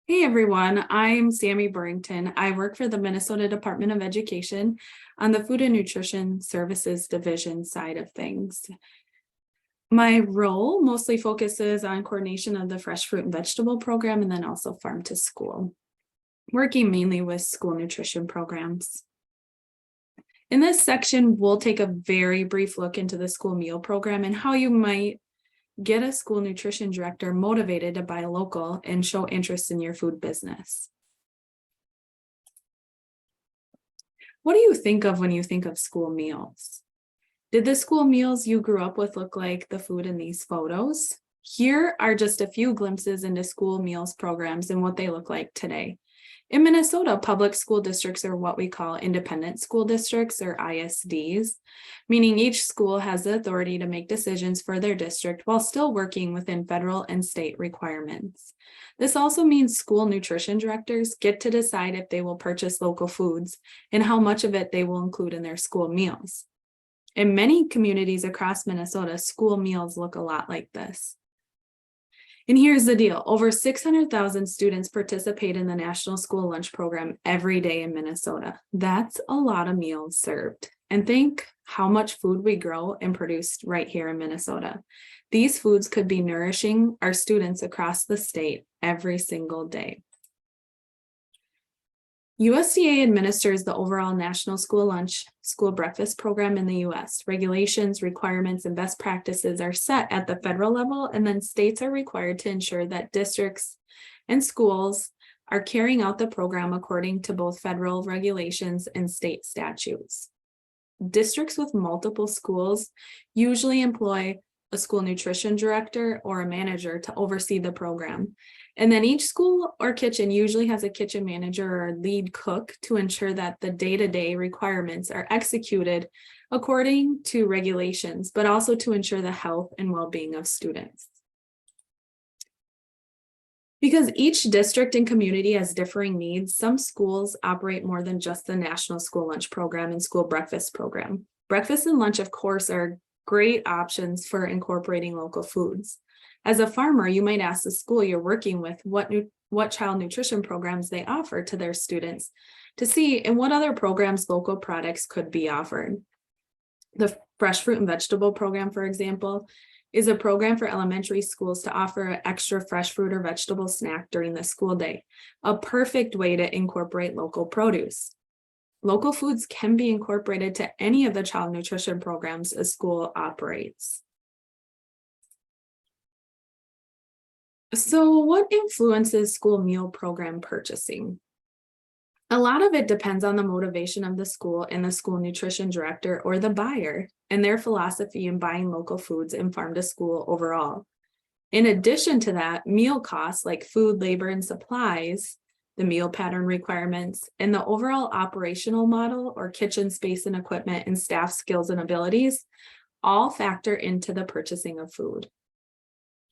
Hey everyone, I'm Sami Burington. I work for the Minnesota Department of Education on the Food and Nutrition Services Division side of things. My role mostly focuses on coordination of the fresh fruit and vegetable program and then also farm to school, working mainly with school nutrition programs. In this section, we'll take a very brief look into the school meal program and how you might get a school nutrition director motivated to buy local and show interest in your food business. What do you think of when you think of school meals? Did the school meals you grew up with look like the food in these photos? Here are just a few glimpses into school meals programs and what they look like today. In Minnesota, public school districts are what we call independent school districts or ISDs, meaning each school has the authority to make decisions for their district while still working within federal and state requirements. This also means school nutrition directors get to decide if they will purchase local foods and how much of it they will include in their school meals. In many communities across Minnesota, school meals look a lot like this. And here's the deal. Over 600,000 students participate in the National School Lunch Program every day in Minnesota. That's a lot of meals served. And think how much food we grow and produce right here in Minnesota. These foods could be nourishing our students across the state every single day. USDA administers the overall National School Lunch, School Breakfast program in the US. Regulations, requirements, and best practices are set at the federal level, and then states are required to ensure that districts and schools are carrying out the program according to both federal regulations and state statutes. Districts with multiple schools usually employ a school nutrition director or a manager to oversee the program. And then each school or kitchen usually has a kitchen manager or lead cook to ensure that the day-to-day requirements are executed according to regulations, but also to ensure the health and well-being of students. Because each district and community has differing needs, some schools operate more than just the National School Lunch Program and School Breakfast Program. Breakfast and lunch, of course, are great options for incorporating local foods. As a farmer, you might ask the school you're working with what child nutrition programs they offer to their students to see in what other programs local products could be offered. The Fresh Fruit and Vegetable Program, for example, is a program for elementary schools to offer an extra fresh fruit or vegetable snack during the school day, a perfect way to incorporate local produce. Local foods can be incorporated to any of the child nutrition programs a school operates. So what influences school meal program purchasing? A lot of it depends on the motivation of the school and the school nutrition director or the buyer and their philosophy in buying local foods and farm to school overall. In addition to that, meal costs like food, labor, and supplies, the meal pattern requirements, and the overall operational model or kitchen space and equipment and staff skills and abilities all factor into the purchasing of food.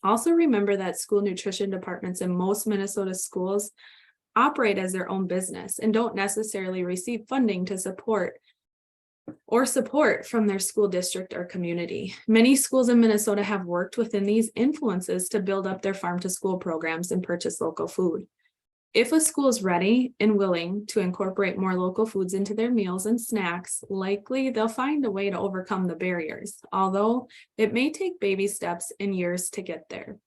Also remember that school nutrition departments in most Minnesota schools operate as their own business and don't necessarily receive funding to support from their school district or community. Many schools in Minnesota have worked within these influences to build up their farm to school programs and purchase local food. If a school is ready and willing to incorporate more local foods into their meals and snacks, likely they'll find a way to overcome the barriers, although it may take baby steps and years to get there.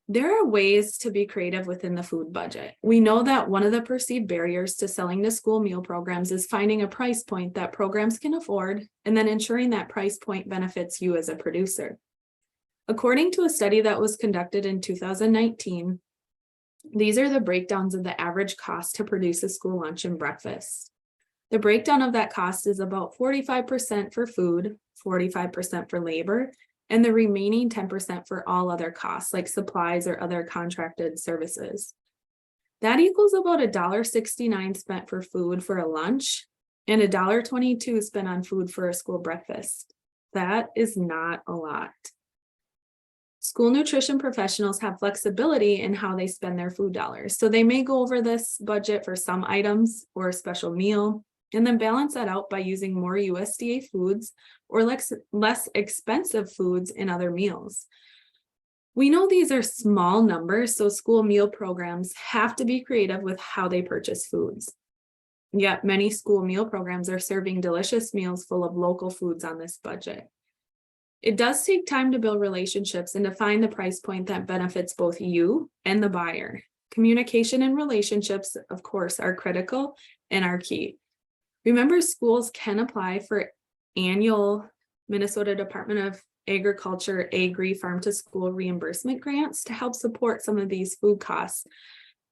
There are ways to be creative within the food budget. We know that one of the perceived barriers to selling to school meal programs is finding a price point that programs can afford and then ensuring that price point benefits you as a producer. According to a study that was conducted in 2019, these are the breakdowns of the average cost to produce a school lunch and breakfast. The breakdown of that cost is about 45% for food, 45% for labor, and the remaining 10% for all other costs like supplies or other contracted services. That equals about $1.69 spent for food for a lunch and $1.22 spent on food for a school breakfast. That is not a lot. School nutrition professionals have flexibility in how they spend their food dollars. So they may go over this budget for some items or a special meal, and then balance that out by using more USDA foods or less expensive foods in other meals. We know these are small numbers, so school meal programs have to be creative with how they purchase foods. Yet many school meal programs are serving delicious meals full of local foods on this budget. It does take time to build relationships and to find the price point that benefits both you and the buyer. Communication and relationships, of course, are critical and are key. Remember, schools can apply for annual Minnesota Department of Agriculture Agri Farm to School reimbursement grants to help support some of these food costs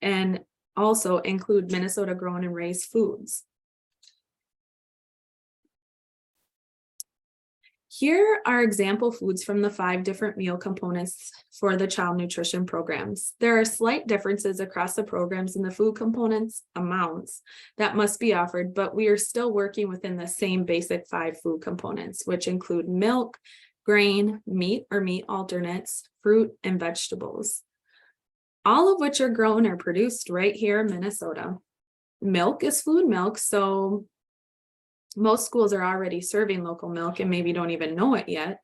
and also include Minnesota grown and raised foods. Here are example foods from the 5 different meal components for the child nutrition programs. There are slight differences across the programs in the food components amounts that must be offered, but we are still working within the same basic 5 food components, which include milk, grain, meat or meat alternates, fruit, and vegetables, all of which are grown or produced right here in Minnesota. Milk is fluid milk, so most schools are already serving local milk and maybe don't even know it yet.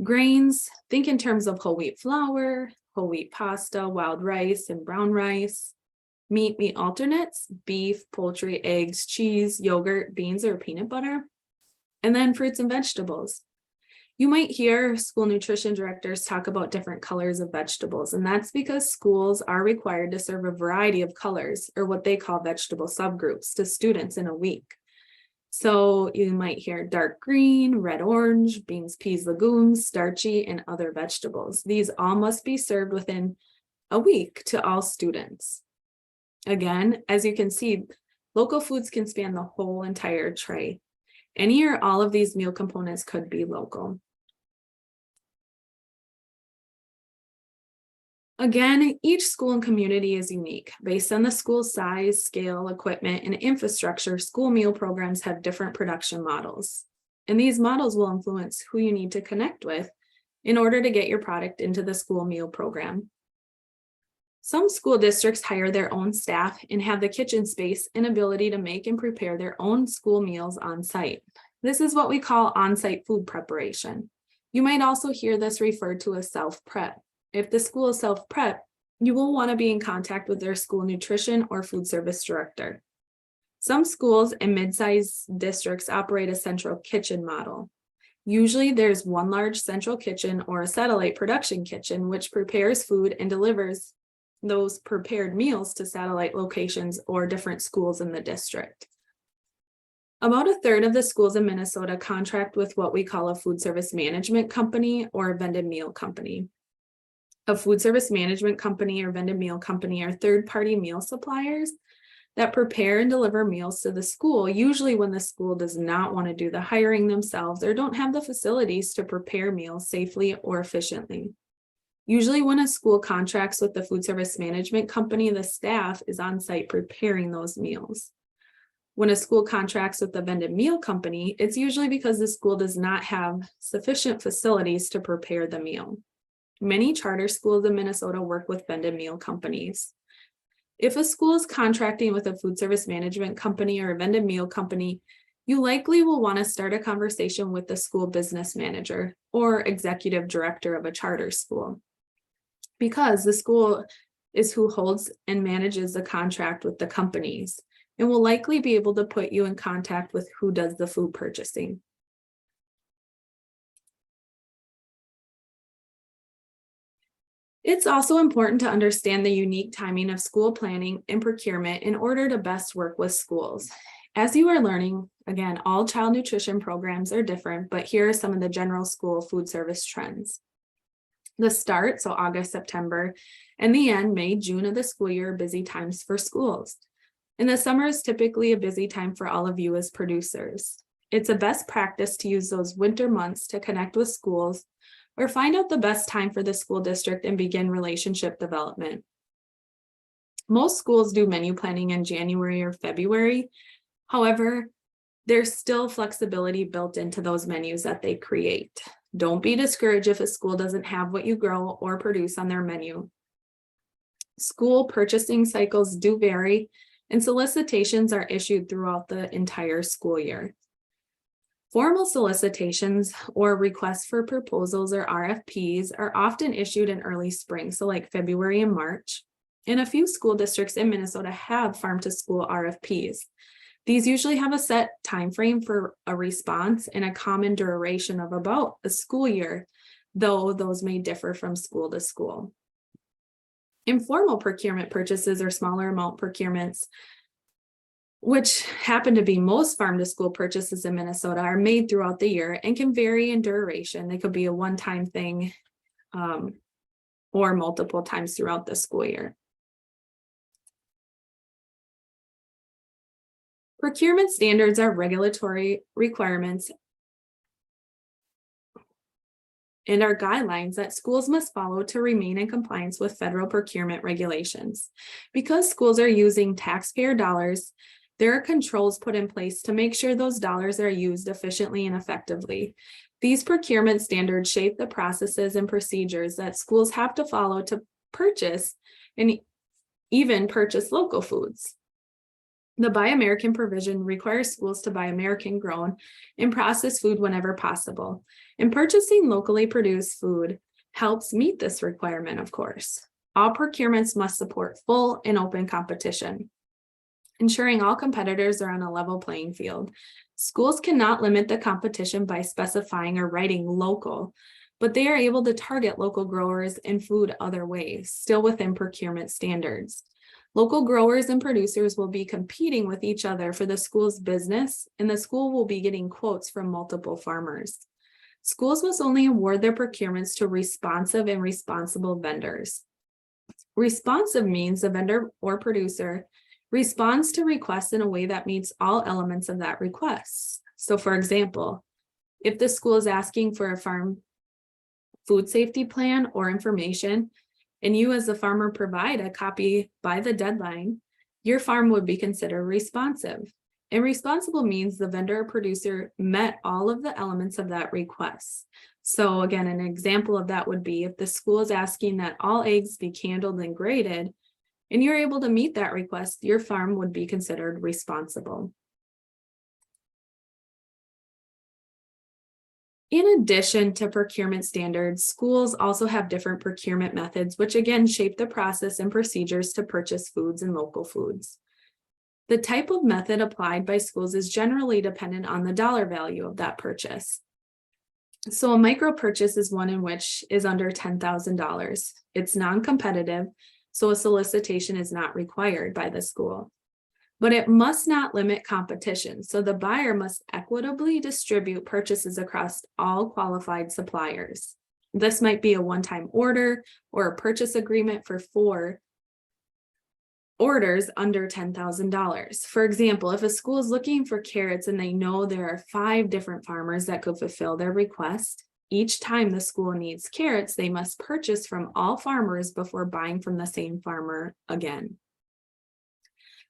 Grains, think in terms of whole wheat flour, whole wheat pasta, wild rice, and brown rice. Meat alternates, beef, poultry, eggs, cheese, yogurt, beans, or peanut butter. And then fruits and vegetables. You might hear school nutrition directors talk about different colors of vegetables, and that's because schools are required to serve a variety of colors, or what they call vegetable subgroups, to students in a week. So you might hear dark green, red, orange, beans, peas, legumes, starchy, and other vegetables. These all must be served within a week to all students. Again, as you can see, local foods can span the whole entire tray. Any or all of these meal components could be local. Again, each school and community is unique. Based on the school's size, scale, equipment, and infrastructure, school meal programs have different production models. And these models will influence who you need to connect with in order to get your product into the school meal program. Some school districts hire their own staff and have the kitchen space and ability to make and prepare their own school meals on site. This is what we call on-site food preparation. You might also hear this referred to as self-prep. If the school is self-prep, you will want to be in contact with their school nutrition or food service director. Some schools and mid-sized districts operate a central kitchen model. Usually there's one large central kitchen or a satellite production kitchen, which prepares food and delivers those prepared meals to satellite locations or different schools in the district. About a third of the schools in Minnesota contract with what we call a food service management company or a vended meal company. A food service management company or vended meal company are third-party meal suppliers that prepare and deliver meals to the school, usually when the school does not want to do the hiring themselves or don't have the facilities to prepare meals safely or efficiently. Usually when a school contracts with the food service management company, the staff is on site preparing those meals. When a school contracts with the vended meal company, it's usually because the school does not have sufficient facilities to prepare the meal. Many charter schools in Minnesota work with vended meal companies. If a school is contracting with a food service management company or a vended meal company, you likely will want to start a conversation with the school business manager or executive director of a charter school, because the school is who holds and manages the contract with the companies and will likely be able to put you in contact with who does the food purchasing. It's also important to understand the unique timing of school planning and procurement in order to best work with schools. As you are learning, again, all child nutrition programs are different, but here are some of the general school food service trends. The start, so August, September, and the end, May, June of the school year are busy times for schools. And the summer is typically a busy time for all of you as producers. It's a best practice to use those winter months to connect with schools or find out the best time for the school district and begin relationship development. Most schools do menu planning in January or February. However, there's still flexibility built into those menus that they create. Don't be discouraged if a school doesn't have what you grow or produce on their menu. School purchasing cycles do vary, and solicitations are issued throughout the entire school year. Formal solicitations or requests for proposals or RFPs are often issued in early spring, so like February and March. And a few school districts in Minnesota have farm to school RFPs. These usually have a set time frame for a response and a common duration of about a school year, though those may differ from school to school. Informal procurement purchases or smaller amount procurements, which happen to be most farm to school purchases in Minnesota, are made throughout the year and can vary in duration. They could be a one-time thing or multiple times throughout the school year. Procurement standards are regulatory requirements and are guidelines that schools must follow to remain in compliance with federal procurement regulations. Because schools are using taxpayer dollars, there are controls put in place to make sure those dollars are used efficiently and effectively. These procurement standards shape the processes and procedures that schools have to follow to purchase and even purchase local foods. The Buy American provision requires schools to buy American grown and processed food whenever possible. And purchasing locally produced food helps meet this requirement, of course. All procurements must support full and open competition, ensuring all competitors are on a level playing field. Schools cannot limit the competition by specifying or writing local, but they are able to target local growers and food other ways, still within procurement standards. Local growers and producers will be competing with each other for the school's business, and the school will be getting quotes from multiple farmers. Schools must only award their procurements to responsive and responsible vendors. Responsive means the vendor or producer responds to requests in a way that meets all elements of that request. So for example, if the school is asking for a farm food safety plan or information, and you as the farmer provide a copy by the deadline, your farm would be considered responsive. And responsible means the vendor or producer met all of the elements of that request. So again, an example of that would be if the school is asking that all eggs be candled and graded, and you're able to meet that request, your farm would be considered responsible. In addition to procurement standards, schools also have different procurement methods, which again shape the process and procedures to purchase foods and local foods. The type of method applied by schools is generally dependent on the dollar value of that purchase. So a micro purchase is one in which is under $10,000. It's non-competitive, so a solicitation is not required by the school. But it must not limit competition, so the buyer must equitably distribute purchases across all qualified suppliers. This might be a one-time order or a purchase agreement for 4 orders under $10,000. For example, if a school is looking for carrots and they know there are 5 different farmers that could fulfill their request, each time the school needs carrots, they must purchase from all farmers before buying from the same farmer again.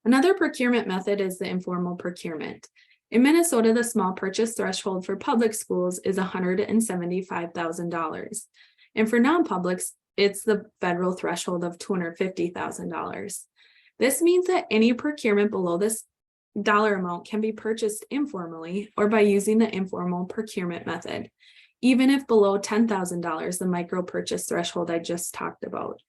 Another procurement method is the informal procurement. In Minnesota, the small purchase threshold for public schools is $175,000. And for non-publics, it's the federal threshold of $250,000. This means that any procurement below this dollar amount can be purchased informally or by using the informal procurement method, even if below $10,000, the micro purchase threshold I just talked about.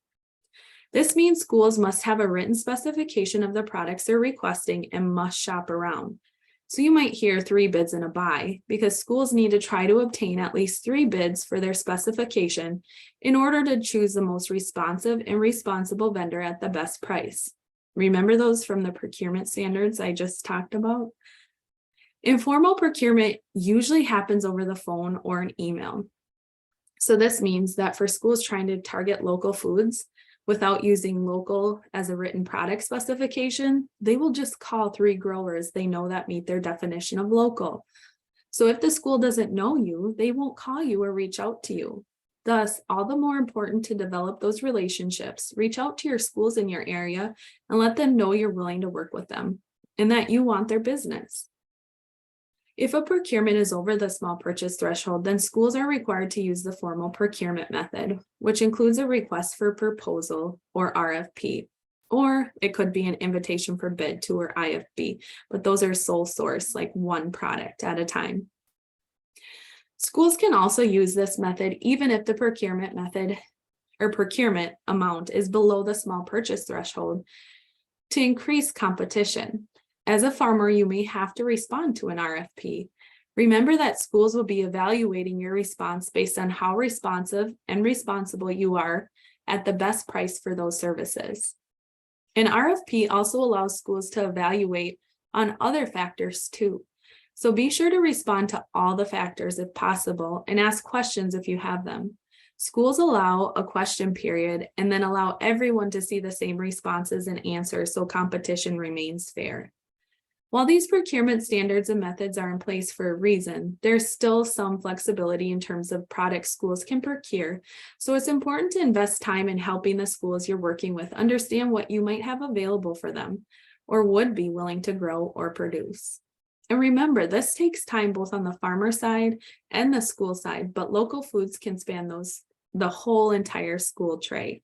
This means schools must have a written specification of the products they're requesting and must shop around. So you might hear 3 bids and a buy because schools need to try to obtain at least 3 bids for their specification in order to choose the most responsive and responsible vendor at the best price. Remember those from the procurement standards I just talked about? Informal procurement usually happens over the phone or an email. So this means that for schools trying to target local foods, without using local as a written product specification, they will just call 3 growers they know that meet their definition of local. So if the school doesn't know you, they won't call you or reach out to you. Thus, all the more important to develop those relationships, reach out to your schools in your area and let them know you're willing to work with them and that you want their business. If a procurement is over the small purchase threshold, then schools are required to use the formal procurement method, which includes a request for proposal or RFP, or it could be an invitation for bid to or IFB, but those are sole source, like one product at a time. Schools can also use this method even if the procurement amount is below the small purchase threshold to increase competition. As a farmer, you may have to respond to an RFP. Remember that schools will be evaluating your response based on how responsive and responsible you are at the best price for those services. An RFP also allows schools to evaluate on other factors too. So be sure to respond to all the factors if possible and ask questions if you have them. Schools allow a question period and then allow everyone to see the same responses and answers so competition remains fair. While these procurement standards and methods are in place for a reason, there's still some flexibility in terms of products schools can procure. So it's important to invest time in helping the schools you're working with understand what you might have available for them or would be willing to grow or produce. And remember, this takes time both on the farmer side and the school side, but local foods can span the whole entire school tray.